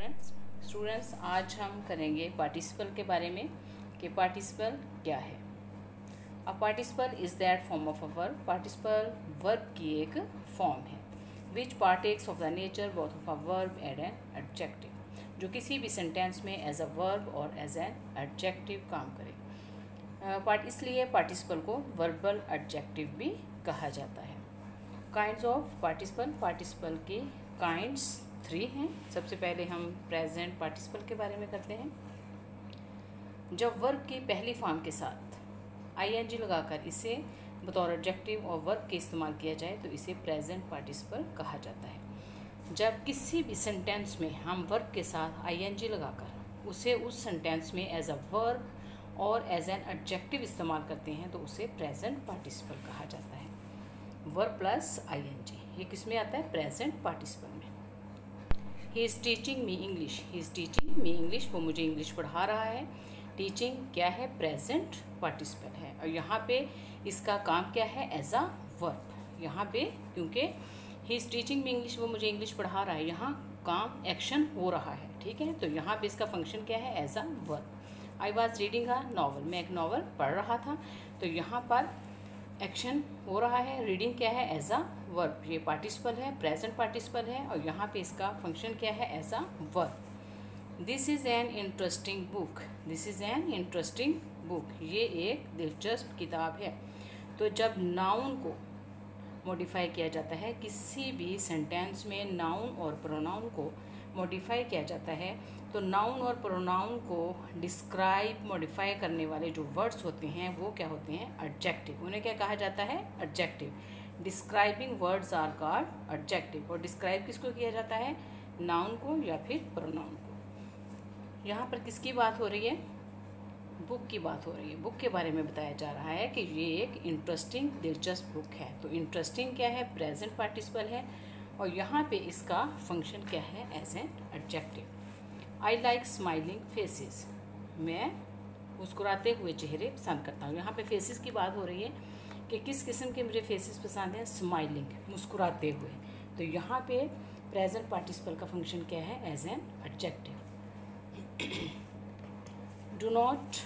Students आज हम करेंगे पार्टिसिपल के बारे में कि पार्टिसिपल क्या है। A participle is that form of a verb. Participle verb की एक फॉर्म है which partakes of the nature both of a verb and an adjective, जो किसी भी सेंटेंस में एज अ वर्ब और एज एन एडजेक्टिव काम करे। इसलिए पार्टिसिपल को वर्बल एडजेक्टिव भी कहा जाता है। काइंड्स ऑफ पार्टिसिपल की काइंड्स 3 हैं। सबसे पहले हम प्रेजेंट पार्टिसिपल के बारे में करते हैं। जब वर्ब की पहली फॉर्म के साथ आईएनजी लगाकर इसे बतौर एडजेक्टिव और वर्ब के इस्तेमाल किया जाए तो इसे प्रेजेंट पार्टिसिपल कहा जाता है। जब किसी भी सेंटेंस में हम वर्ब के साथ आईएनजी लगाकर उसे उस सेंटेंस में एज अ वर्ब और एज एन एडजेक्टिव इस्तेमाल करते हैं तो उसे प्रेजेंट पार्टिसिपल कहा जाता है। वर्ब प्लस आईएनजी ये किस में आता है? प्रेजेंट पार्टिसिपल में। ही is teaching me English. He is teaching me English, वो मुझे इंग्लिश पढ़ा रहा है। टीचिंग क्या है? प्रेजेंट पार्टिसिपल है। और यहाँ पे इसका काम क्या है? As a verb. यहाँ पे क्योंकि he is teaching me English, वो मुझे इंग्लिश पढ़ा रहा है, यहाँ काम एक्शन हो रहा है, ठीक है। तो यहाँ पे इसका फंक्शन क्या है? As a verb. I was reading a novel, मैं एक नॉवल पढ़ रहा था, तो यहाँ पर एक्शन हो रहा है। रीडिंग क्या है? As a verb. ये पार्टिसिपल है, प्रेजेंट पार्टिसिपल है, और यहाँ पे इसका फंक्शन क्या है? As a verb. This is an interesting book. This is an interesting book, ये एक दिलचस्प किताब है। तो जब नाउन को मॉडिफाई किया जाता है, किसी भी सेंटेंस में नाउन और प्रोनाउन को मॉडिफाई किया जाता है, तो नाउन और प्रोनाउन को डिस्क्राइब मॉडिफाई करने वाले जो वर्ड्स होते हैं वो क्या होते हैं? एडजेक्टिव। उन्हें क्या कहा जाता है? Adjective. Describing words are called adjective. और डिस्क्राइब किसको किया जाता है? नाउन को या फिर प्रोनाउन को। यहाँ पर किसकी बात हो रही है? बुक की बात हो रही है। बुक के बारे में बताया जा रहा है कि ये एक इंटरेस्टिंग दिलचस्प बुक है। तो इंटरेस्टिंग क्या है? प्रेजेंट पार्टिसिपल है, और यहाँ पे इसका फंक्शन क्या है? As an adjective. I like smiling faces, मैं मुस्कुराते हुए चेहरे पसंद करता हूँ। यहाँ पे फेसेस की बात हो रही है कि किस किस्म के मुझे फेसेस पसंद हैं? स्माइलिंग, मुस्कुराते हुए। तो यहाँ पे प्रेजेंट पार्टिसिपल का फंक्शन क्या है? As an adjective. Do not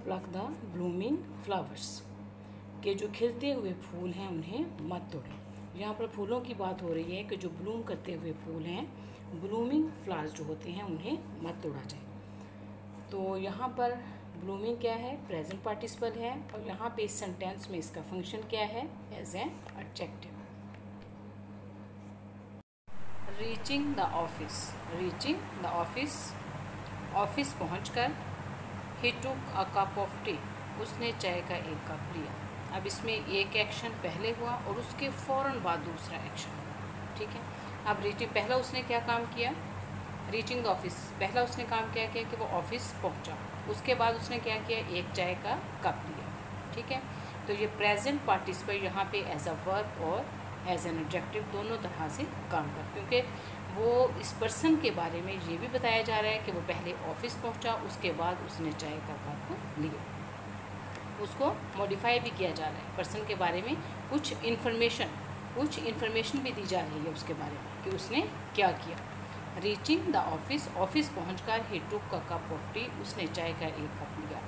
pluck the blooming flowers, के जो खिलते हुए फूल हैं उन्हें मत तोड़ें। यहाँ पर फूलों की बात हो रही है कि जो ब्लूम करते हुए फूल हैं, ब्लूमिंग फ्लावर्स जो होते हैं, उन्हें मत तोड़ा जाए। तो यहाँ पर ब्लूमिंग क्या है? प्रेजेंट पार्टिसिपल है, और यहाँ पे इस सेंटेंस में इसका फंक्शन क्या है? As an adjective. Reaching the office, reaching the office, office पहुंचकर। He took a cup of tea, उसने चाय का एक कप लिया। अब इसमें एक एक्शन पहले हुआ और उसके फ़ौरन बाद दूसरा एक्शन, ठीक है। अब रीचिंग, पहला उसने क्या काम किया? रीचिंग द ऑफिस, पहला उसने काम क्या किया कि वो ऑफिस पहुंचा। उसके बाद उसने क्या किया? एक चाय का कप लिया, ठीक है। तो ये प्रेजेंट पार्टिसिपल यहाँ पे एज अ वर्ब और एज एन एडजेक्टिव दोनों तरह से काम कर, क्योंकि वो इस पर्सन के बारे में ये भी बताया जा रहा है कि वो पहले ऑफिस पहुंचा, उसके बाद उसने चाय का कप लिया। उसको मॉडिफाई भी किया जा रहा है, पर्सन के बारे में कुछ इन्फॉर्मेशन भी दी जा रही है उसके बारे में कि उसने क्या किया। रीचिंग द ऑफिस, ऑफिस पहुंचकर। He took a cup of tea, उसने चाय का एक कप लिया।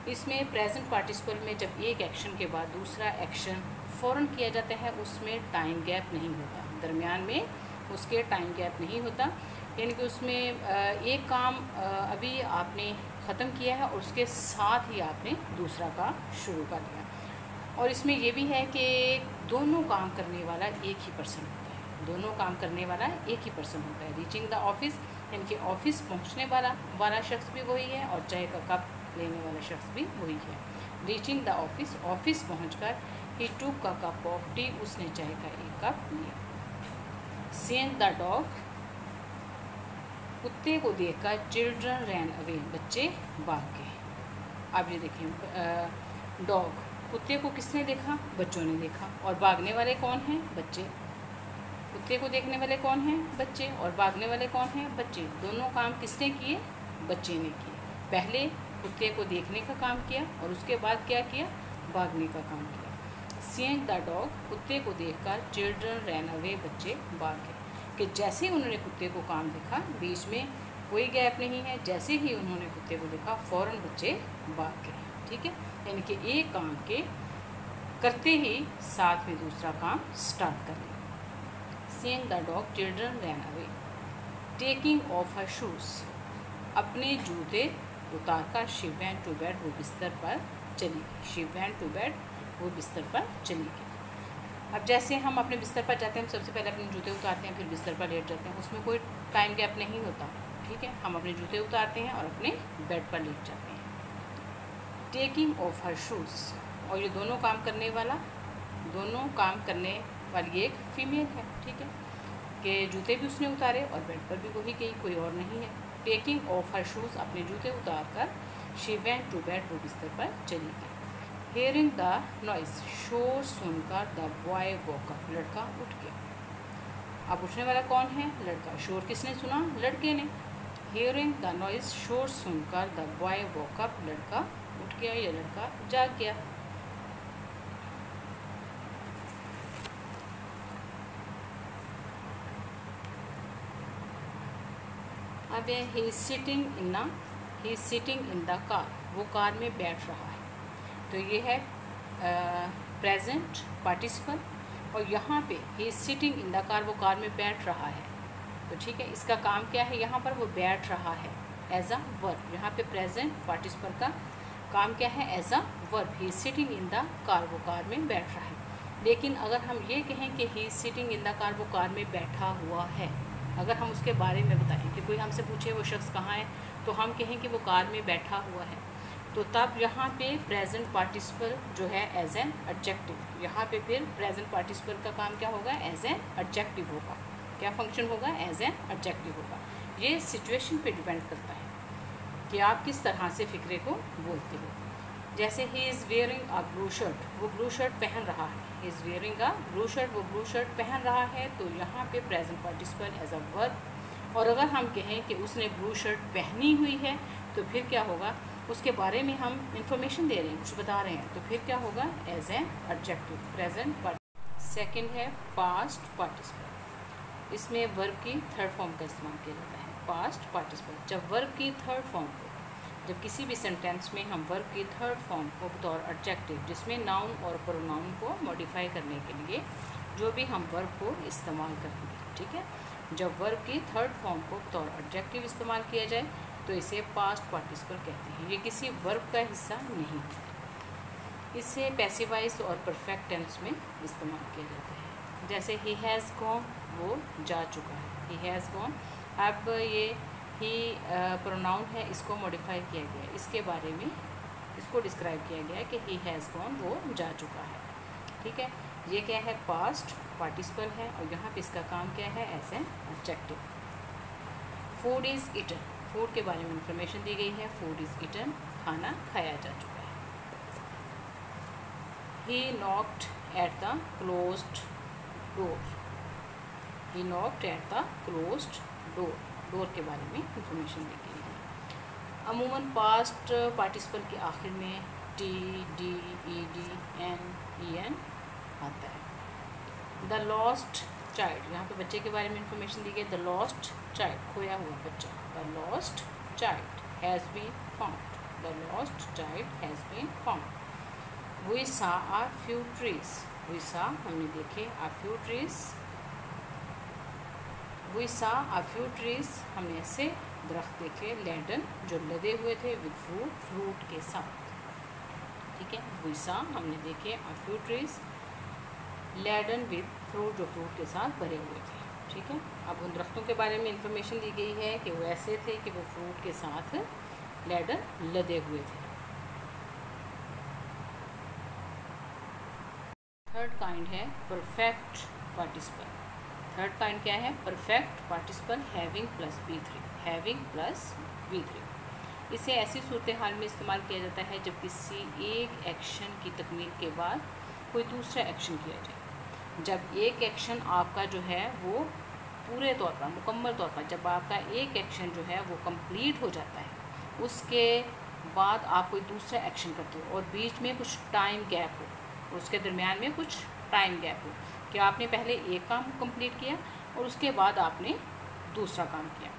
इसमें प्रेजेंट पार्टिसिपल में जब एक एक्शन के बाद दूसरा एक्शन फ़ौरन किया जाता है, उसमें टाइम गैप नहीं होता, दरमियान में उसके टाइम गैप नहीं होता। यानी कि उसमें एक काम अभी आपने ख़त्म किया है और उसके साथ ही आपने दूसरा काम शुरू कर दिया। और इसमें यह भी है कि दोनों काम करने वाला एक ही पर्सन होता है, दोनों काम करने वाला एक ही पर्सन होता है। रीचिंग द ऑफिस यानी कि ऑफिस पहुंचने वाला शख्स भी वही है और चाय का कप लेने वाला शख्स भी वही है। रीचिंग द ऑफिस, ऑफिस पहुंचकर। He took a cup of tea, उसने चाय का एक कप लिया। सीइंग द डॉग, कुत्ते को देखकर। चिल्ड्रन रैन अवे, बच्चे भाग गए। अब ये देखें, डॉग, कुत्ते को किसने देखा? बच्चों ने देखा। और भागने वाले कौन हैं? बच्चे। कुत्ते को देखने वाले कौन हैं? बच्चे। और भागने वाले कौन हैं? बच्चे। दोनों काम किसने किए? बच्चे ने किए। पहले कुत्ते को देखने का काम किया और उसके बाद क्या किया? भागने का काम किया। सीइंग द डॉग, कुत्ते को देखकर। चिल्ड्रन रैन अवे, बच्चे भाग गए। कि जैसे ही उन्होंने कुत्ते को काम देखा, बीच में कोई गैप नहीं है, जैसे ही उन्होंने कुत्ते को देखा फ़ौरन बच्चे भाग गए। ठीक है, यानी कि एक काम के करते ही साथ में दूसरा काम स्टार्ट कर लिया। Seeing the dog children ran away, taking of her shoes, अपने जूते उतार कर शी वेंट टू बेड, वो बिस्तर पर चली गई। शी वेंट टू बेड, वो बिस्तर पर चली गई। अब जैसे हम अपने बिस्तर पर जाते हैं, हम सबसे पहले अपने जूते उतारते हैं, फिर बिस्तर पर लेट जाते हैं, उसमें कोई टाइम गैप नहीं होता। ठीक है, हम अपने जूते उतारते हैं और अपने बेड पर लेट जाते हैं। टेकिंग ऑफ हर शूज़, और ये दोनों काम करने वाली एक फ़ीमेल है। ठीक है, कि जूते भी उसने उतारे और बेड पर भी वही गई, कोई और नहीं है। टेकिंग ऑफ हर शूज़, अपने जूते उतार कर शी वेंट टू बेड, वो बिस्तर पर चली गई। हेयरिंग द नॉइस, शोर सुनकर द बॉय वोक अप, लड़का उठ गया। अब उठने वाला कौन है? लड़का। शोर किसने सुना? लड़के ने। हेयरिंग द नॉइस, शोर सुनकर द बॉय वोक अप, लड़का उठ गया या लड़का जाग गया। अब ही is sitting in the car, वो कार में बैठ रहा है। तो ये है प्रेजेंट पार्टिसिपल, और यहाँ पे ही is sitting in the car, वो कार में बैठ रहा है। तो ठीक है, इसका काम क्या है? यहाँ पर वो बैठ रहा है एज अ वर्ब। यहाँ पे प्रेजेंट पार्टिसिपल का काम क्या है? As a verb. He is sitting in the car, वो कार में बैठ रहा है। लेकिन अगर हम ये कहें कि ही is sitting in the car, वो कार में बैठा हुआ है, अगर हम उसके बारे में बताएं कि कोई हमसे पूछे वो शख्स कहाँ है, तो हम कहें कि वो कार में बैठा हुआ है, तो तब यहाँ पे प्रेजेंट पार्टिसिपल जो है एज एन एडजेक्टिव, यहाँ पे फिर प्रेजेंट पार्टिसिपल का काम क्या होगा? एज एन एडजेक्टिव होगा। क्या फंक्शन होगा? एज एन एडजेक्टिव होगा। ये सिचुएशन पे डिपेंड करता है कि आप किस तरह से फ़िक्रे को बोलते हो। जैसे he is wearing a blue shirt, वो ब्लू शर्ट पहन रहा है। He is wearing a blue shirt, वो ब्लू शर्ट पहन रहा है, तो यहाँ पे present participle as a verb. और अगर हम कहें कि उसने ब्लू शर्ट पहनी हुई है, तो फिर क्या होगा? उसके बारे में हम इंफॉर्मेशन दे रहे हैं, कुछ बता रहे हैं, तो फिर क्या होगा? As an adjective, present participle. Second है पास्ट पार्टिसिपल, इसमें वर्ब की थर्ड फॉर्म का इस्तेमाल किया जाता है। पास्ट पार्टिसिपल, जब वर्ब की थर्ड फॉर्म को, जब किसी भी सेंटेंस में हम वर्ब की थर्ड फॉर्म को बतौर एडजेक्टिव, जिसमें नाउन और प्रोनाउन को मॉडिफाई करने के लिए जो भी हम वर्ब को इस्तेमाल करेंगे, ठीक है, जब वर्ब की थर्ड फॉर्म को बतौर एडजेक्टिव इस्तेमाल किया जाए तो इसे पास्ट पार्टिसिपल कहते हैं। ये किसी वर्ब का हिस्सा नहीं है। इसे पैसिवाइज और परफेक्ट टेंस में इस्तेमाल किया जाता है। जैसे ही हैज़ गॉन, वो जा चुका है। ही हैज़ गॉन, अब ये ही प्रोनाउन है, इसको मॉडिफाई किया गया है, इसके बारे में इसको डिस्क्राइब किया गया है कि ही हैज़ गॉन, वो जा चुका है। ठीक है, ये क्या है? पास्ट पार्टिसिपल है, और यहाँ पे इसका काम क्या है? As an adjective. Food is eaten, food के बारे में इंफॉर्मेशन दी गई है। फूड इज़ ईटन, खाना खाया जा चुका है। ही knocked at the closed door, he knocked at the closed door, door के बारे में इंफॉर्मेशन दी गई है। अमूमन पास्ट पार्टिसिपल के आखिर में T, D, E D, N, E N आता है। द लॉस्ट चाइल्ड, यहाँ पे बच्चे के बारे में इंफॉर्मेशन दी गई। द लॉस्ट चाइल्ड, खोया हुआ बच्चा। The lost child has been found, the lost child has been found. We saw a few trees, we saw, हमने देखे, a few trees. We saw a few trees, हमने ऐसे दरख्त देखे। लेडन, जो लदे हुए थे, विद फ्रूट, फ्रूट के साथ। ठीक है, वी सा, हमने देखे, a few trees laden with fruit, जो फ्रूट के साथ भरे हुए थे। ठीक है, अब उन दरख्तों के बारे में इंफॉर्मेशन दी गई है कि वो ऐसे थे कि वो फ्रूट के साथ लेडन लदे हुए थे। थर्ड काइंड है परफेक्ट पार्टिसिपल। थर्ड काइंड क्या है? Perfect participle having plus B3, having plus B3। इसे ऐसी सूरत हाल में इस्तेमाल किया जाता है जब किसी एक एक्शन की तकमील के बाद कोई दूसरा एक्शन किया जाए। जब एक एक्शन आपका जो है वो पूरे तौर पर, मुकम्मल तौर पर, जब आपका एक एक्शन जो है वो कंप्लीट हो जाता है, उसके बाद आप कोई दूसरा एक्शन करते हो और बीच में कुछ टाइम गैप हो, उसके दरमियान में कुछ टाइम गैप हो कि आपने पहले एक काम कंप्लीट किया और उसके बाद आपने दूसरा काम किया।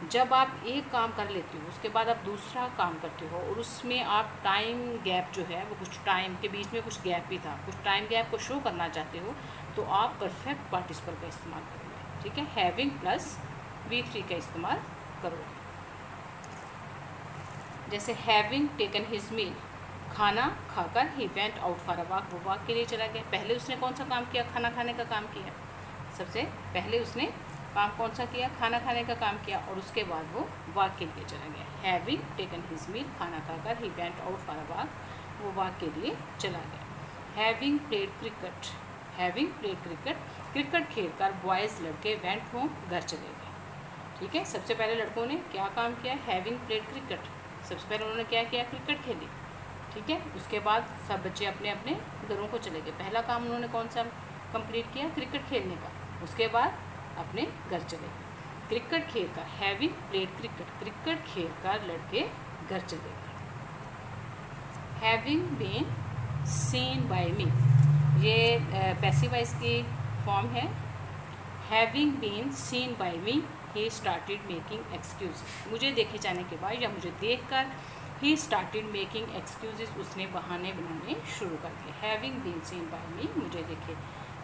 जब आप एक काम कर लेते हो उसके बाद आप दूसरा काम करते हो और उसमें आप टाइम गैप जो है वो कुछ टाइम के बीच में कुछ गैप भी था, कुछ टाइम गैप को शो करना चाहते हो तो आप परफेक्ट पार्टिसिपल का इस्तेमाल करोगे। ठीक है, हैविंग प्लस V3 का इस्तेमाल करोगे। जैसे हैविंग टेकन हिज मील, खाना खाकर he went out for a walk, वो वॉक के लिए चला गया। पहले उसने कौन सा काम किया? खाना खाने का काम किया। सबसे पहले उसने काम कौन सा किया? खाना खाने का काम किया और उसके बाद वो वॉक के लिए चला गया। हैविंग टेकन हिज मील, खाना खाकर he went out for a walk, वो वॉक के लिए चला गया। Having played cricket, having played cricket, cricket खेलकर बॉयज़ लड़के वेंट होम, घर चले गए। ठीक है, सबसे पहले लड़कों ने क्या काम किया? हैविंग प्लेड क्रिकेट, सबसे पहले उन्होंने क्या किया? क्रिकेट खेली। ठीक है, उसके बाद सब बच्चे अपने अपने घरों को चले गए। पहला काम उन्होंने कौन सा कंप्लीट किया? क्रिकेट खेलने का। उसके बाद अपने घर चले गए। क्रिकेट खेलकर, हैविंग प्लेड क्रिकेट, क्रिकेट खेलकर लड़के घर चले गए। Having been seen by me, ये पैसिव वॉइस की फॉर्म है। Having been seen by me he started making excuses, मुझे देखे जाने के बाद या मुझे देखकर ही स्टार्टेड मेकिंग एक्सक्यूजेस, उसने बहाने बनाने शुरू कर दिए। हैविंग बीन सीन बाय मी, मुझे देखे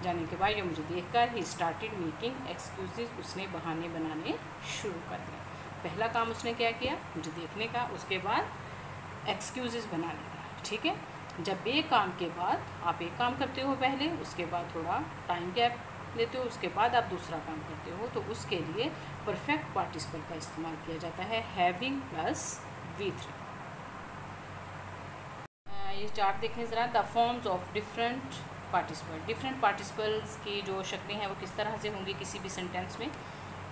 जाने के बाद या मुझे देखकर ही स्टार्टेड मेकिंग एक्सक्यूजेस, उसने बहाने बनाने शुरू कर दिए। पहला काम उसने क्या किया? मुझे देखने का, उसके बाद एक्सक्यूजेस बनाने का। ठीक है, जब एक काम के बाद आप एक काम करते हो पहले, उसके बाद थोड़ा टाइम गैप लेते हो, उसके बाद आप दूसरा काम करते हो, तो उसके लिए परफेक्ट पार्टिसिपल का इस्तेमाल किया जाता है, हैविंग प्लस V3। ये चार्ट देखें ज़रा, the forms of different participle, different participles की जो शक्लें हैं वो किस तरह से होंगी किसी भी सेंटेंस में।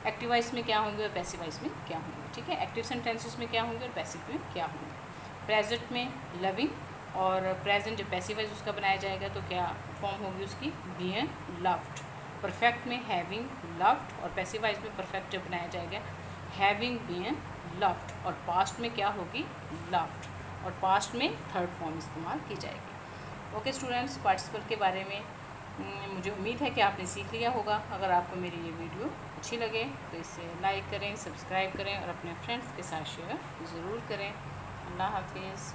एक्टिव वॉइस में क्या होंगे और पैसिव वॉइस में क्या होंगे। ठीक है, एक्टिव सेंटेंसेस में क्या होंगे और पैसिव में क्या होंगे। प्रेजेंट में लविंग, और प्रेजेंट जब पैसिव वॉइस उसका बनाया जाएगा तो क्या फॉर्म होगी उसकी? Being loved. परफेक्ट में हैविंग लव्ड, और पैसिव वॉइस में परफेक्ट जब बनाया जाएगा हैविंग बीइंग लव्ड, और पास्ट में क्या होगी? लव्ड, और पास्ट में थर्ड फॉर्म इस्तेमाल की जाएगी। ओके स्टूडेंट्स, पार्टिसिपल के बारे में मुझे उम्मीद है कि आपने सीख लिया होगा। अगर आपको मेरी ये वीडियो अच्छी लगे तो इसे लाइक करें, सब्सक्राइब करें और अपने फ्रेंड्स के साथ शेयर ज़रूर करें। अल्लाह हाफिज़।